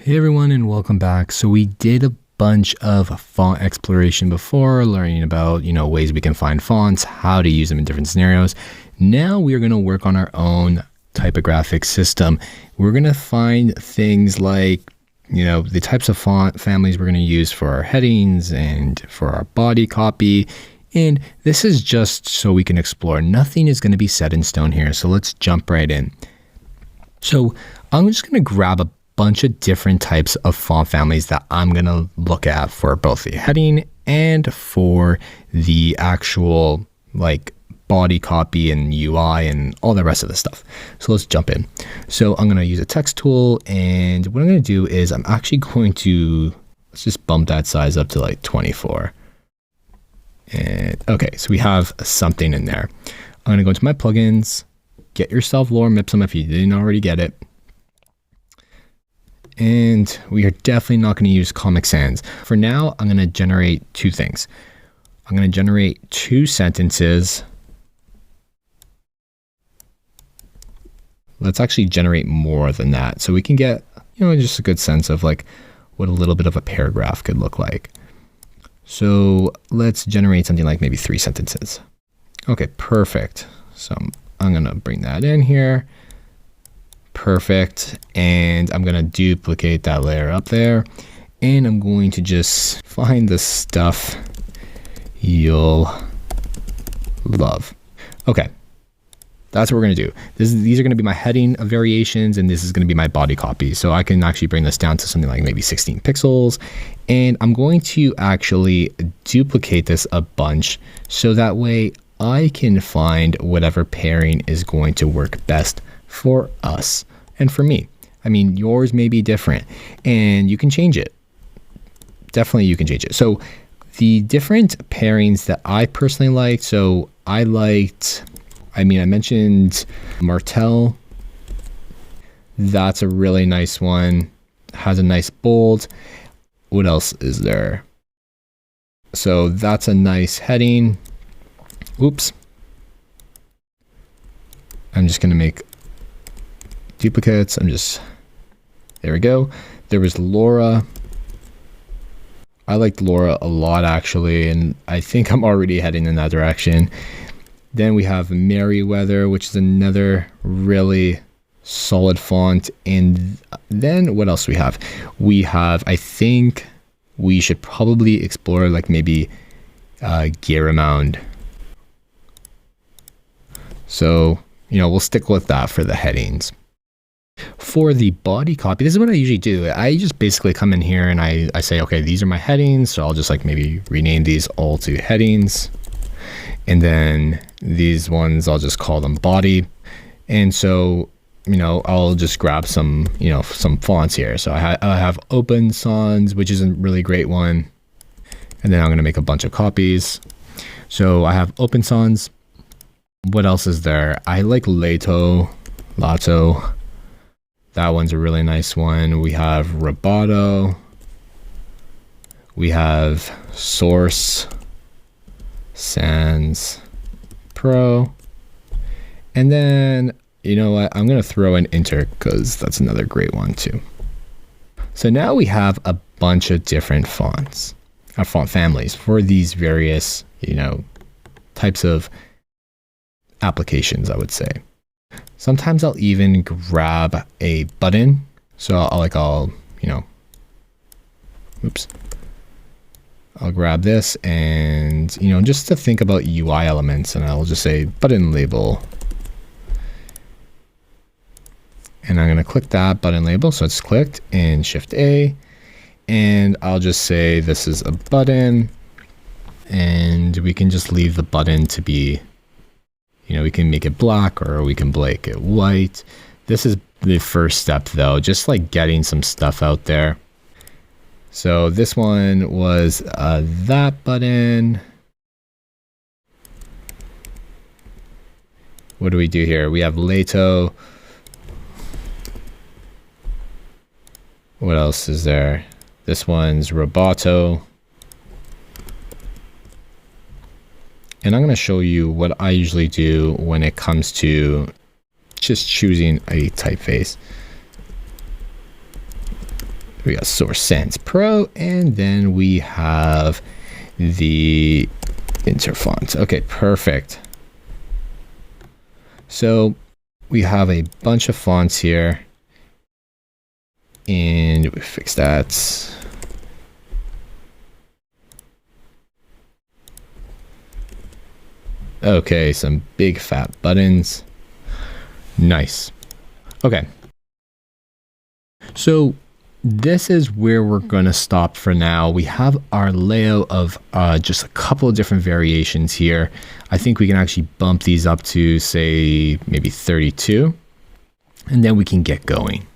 Hey everyone, and welcome back. So we did a bunch of font exploration before, learning about, ways we can find fonts, how to use them in different scenarios. Now we are going to work on our own typographic system. We're going to find things like, the types of font families we're going to use for our headings and for our body copy. And this is just so we can explore. Nothing is going to be set in stone here. So let's jump right in. So I'm just going to grab a bunch of different types of font families that I'm going to look at for both the heading and for the actual body copy and UI and all the rest of the stuff. So let's jump in. So I'm going to use a text tool, and what I'm going to do is I'm actually going to, let's just bump that size up to 24. And okay, so we have something in there. I'm going to go into my plugins, get yourself lorem ipsum if you didn't already get it. And we are definitely not going to use Comic Sans. For now, I'm going to generate two things. I'm going to generate two sentences. Let's actually generate more than that, so we can get, just a good sense of what a little bit of a paragraph could look like. So let's generate something like maybe 3 sentences. Okay, perfect. So I'm going to bring that in here. Perfect. And I'm going to duplicate that layer up there. And I'm going to just find the stuff you'll love. Okay. That's what we're going to do. These are going to be my heading variations, and this is going to be my body copy. So I can actually bring this down to something like maybe 16 pixels. And I'm going to actually duplicate this a bunch so that way I can find whatever pairing is going to work best for us and for me. I mean, yours may be different and you can change it. Definitely you can change it. So the different pairings that I personally liked, so I mentioned Martel. That's a really nice one. Has a nice bold. What else is there? So that's a nice heading. Oops. I'm just going to make duplicates. There we go. There was Laura. I liked Laura a lot actually, and I think I'm already heading in that direction. Then we have Merriweather, which is another really solid font. And then what else do we have? We have, I think we should probably explore maybe Garamond. So, we'll stick with that for the headings. For the body copy, this is what I usually do. I just basically come in here and I say, okay, these are my headings. So I'll just maybe rename these all to headings. And then these ones, I'll just call them body. And so, I'll just grab some, some fonts here. So I have Open Sans, which is a really great one. And then I'm going to make a bunch of copies. So I have Open Sans. What else is there? I like Lato. That one's a really nice one. We have Roboto. We have Source. Sans Pro. And then, you know what? I'm going to throw in Inter because that's another great one too. So now we have a bunch of different fonts, font families for these various, types of applications, I would say. Sometimes I'll even grab a button. So I'll grab this and, just to think about UI elements, and I'll just say button label. And I'm going to click that button label. So it's clicked and Shift A. And I'll just say this is a button. And we can just leave the button to be, we can make it black or we can make it white. This is the first step though, just getting some stuff out there. So this one was that button. What do we do here? We have Lato. What else is there? This one's Roboto. And I'm going to show you what I usually do when it comes to just choosing a typeface. we got Source Sans Pro, and then we have the Interfont. Okay, perfect. So we have a bunch of fonts here, and we fix that. Okay, some big fat buttons. Nice. Okay. So this is where we're going to stop for now. We have our layout of just a couple of different variations here. I think we can actually bump these up to, say, maybe 32, and then we can get going.